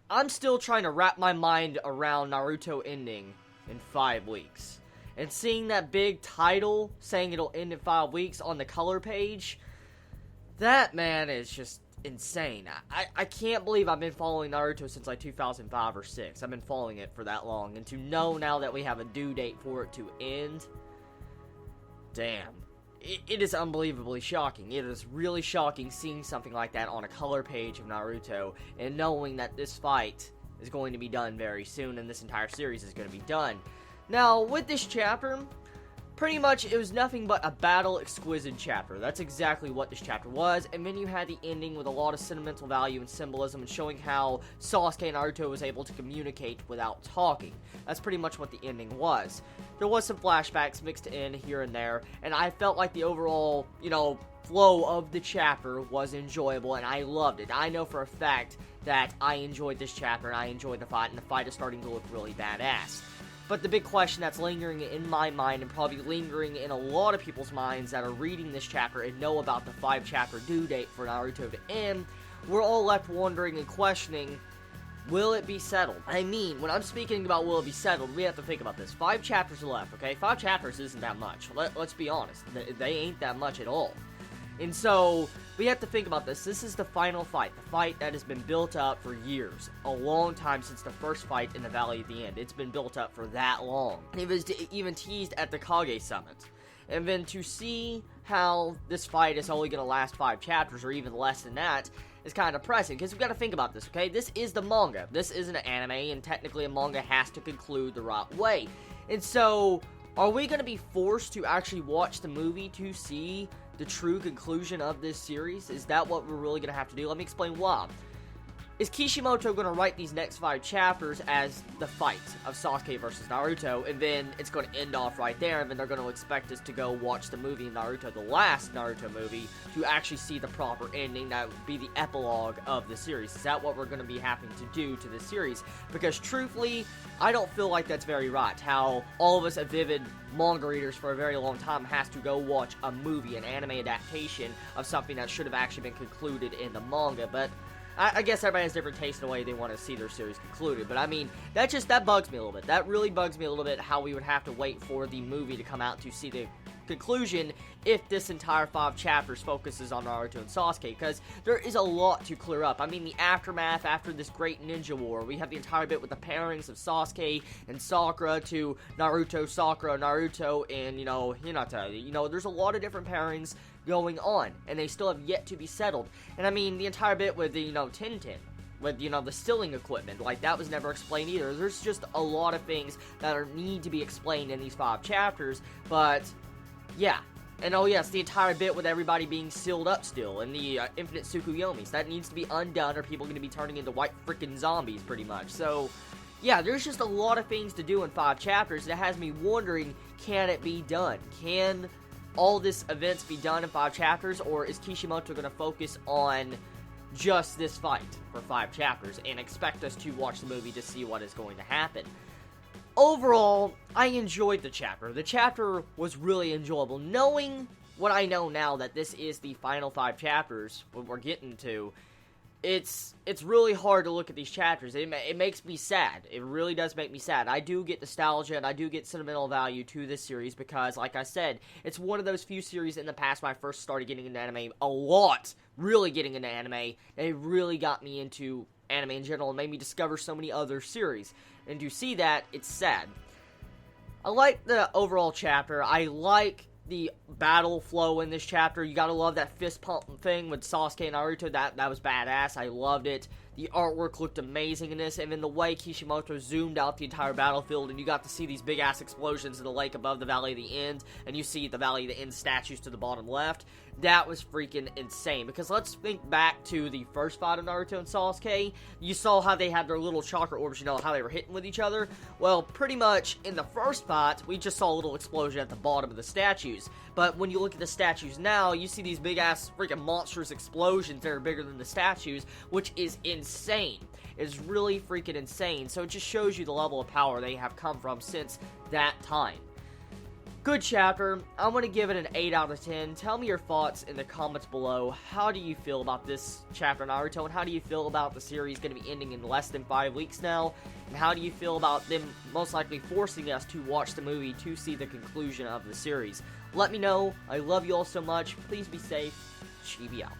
I'm still trying to wrap my mind around Naruto ending in 5 weeks. And seeing that big title saying it'll end in 5 weeks on the color page, that, man, is just insane. I can't believe I've been following Naruto since like 2005 or 6. I've been following it for that long. And to know now that we have a due date for it to end, damn. It is unbelievably shocking. It is really shocking seeing something like that on a color page of Naruto and knowing that this fight is going to be done very soon and this entire series is going to be done. Now, with this chapter, pretty much it was nothing but a battle exquisite chapter. That's exactly what this chapter was. And then you had the ending with a lot of sentimental value and symbolism and showing how Sasuke and Naruto was able to communicate without talking. That's pretty much what the ending was. There was some flashbacks mixed in here and there, and I felt like the overall, flow of the chapter was enjoyable, and I loved it. I know for a fact that I enjoyed this chapter, and I enjoyed the fight, and the fight is starting to look really badass. But the big question that's lingering in my mind, and probably lingering in a lot of people's minds that are reading this chapter and know about the 5-chapter due date for Naruto to end, we're all left wondering and questioning, will it be settled? I mean, when I'm speaking about will it be settled, we have to think about this. 5 chapters left, okay? 5 chapters isn't that much. Let's be honest. They ain't that much at all. And so, we have to think about this. This is the final fight. The fight that has been built up for years. A long time since the first fight in the Valley of the End. It's been built up for that long. It was even teased at the Kage Summit. And then to see how this fight is only going to last 5 chapters, or even less than that, is kind of depressing. Because we've got to think about this, okay? This is the manga. This isn't an anime, and technically a manga has to conclude the right way. And so, are we going to be forced to actually watch the movie to see the true conclusion of this series? Is that what we're really going to have to do? Let me explain why. Is Kishimoto going to write these next 5 chapters as the fight of Sasuke versus Naruto, and then it's going to end off right there, and then they're going to expect us to go watch the movie Naruto, the last Naruto movie, to actually see the proper ending that would be the epilogue of the series? Is that what we're going to be having to do to this series? Because truthfully, I don't feel like that's very right. How all of us avid manga readers for a very long time has to go watch a movie, an anime adaptation of something that should have actually been concluded in the manga, but I guess everybody has different taste in the way they want to see their series concluded. But I mean, that bugs me a little bit. That really bugs me a little bit, how we would have to wait for the movie to come out to see the conclusion if this entire 5 chapters focuses on Naruto and Sasuke, because there is a lot to clear up. I mean, the aftermath after this great ninja war, we have the entire bit with the pairings of Sasuke and Sakura to Naruto, Sakura, Naruto, and, Hinata. There's a lot of different pairings going on, and they still have yet to be settled. And I mean, the entire bit with the, Tintin, with, the stilling equipment, like, that was never explained either. There's just a lot of things that need to be explained in these 5 chapters, but yeah. And oh yes, the entire bit with everybody being sealed up still, and the infinite Tsukuyomis, that needs to be undone, or people are going to be turning into white freaking zombies, pretty much. So, yeah, there's just a lot of things to do in 5 chapters, and it has me wondering, can it be done? Can all this events be done in 5 chapters, or is Kishimoto going to focus on just this fight for 5 chapters, and expect us to watch the movie to see what is going to happen? Overall, I enjoyed the chapter. The chapter was really enjoyable. Knowing what I know now, that this is the final 5 chapters, what we're getting to, it's really hard to look at these chapters. It makes me sad. It really does make me sad. I do get nostalgia, and I do get sentimental value to this series, because, like I said, it's one of those few series in the past when I first started getting into anime a lot, really getting into anime, and it really got me into anime in general, and made me discover so many other series. And to see that, it's sad. I like the overall chapter. I like the battle flow in this chapter. You gotta love that fist pump thing with Sasuke and Naruto. That was badass. I loved it. The artwork looked amazing in this, and then the way Kishimoto zoomed out the entire battlefield, and you got to see these big-ass explosions in the lake above the Valley of the End, and you see the Valley of the End statues to the bottom left. That was freaking insane, because let's think back to the first fight of Naruto and Sasuke. You saw how they had their little chakra orbs, how they were hitting with each other? Well, pretty much, in the first fight, we just saw a little explosion at the bottom of the statues. But when you look at the statues now, you see these big-ass freaking monstrous explosions that are bigger than the statues, which is insane. It's really freaking insane. So it just shows you the level of power they have come from since that time. Good chapter. I'm going to give it an 8 out of 10. Tell me your thoughts in the comments below. How do you feel about this chapter, Naruto? And how do you feel about the series going to be ending in less than 5 weeks now? And how do you feel about them most likely forcing us to watch the movie to see the conclusion of the series? Let me know. I love you all so much. Please be safe. Chibi out.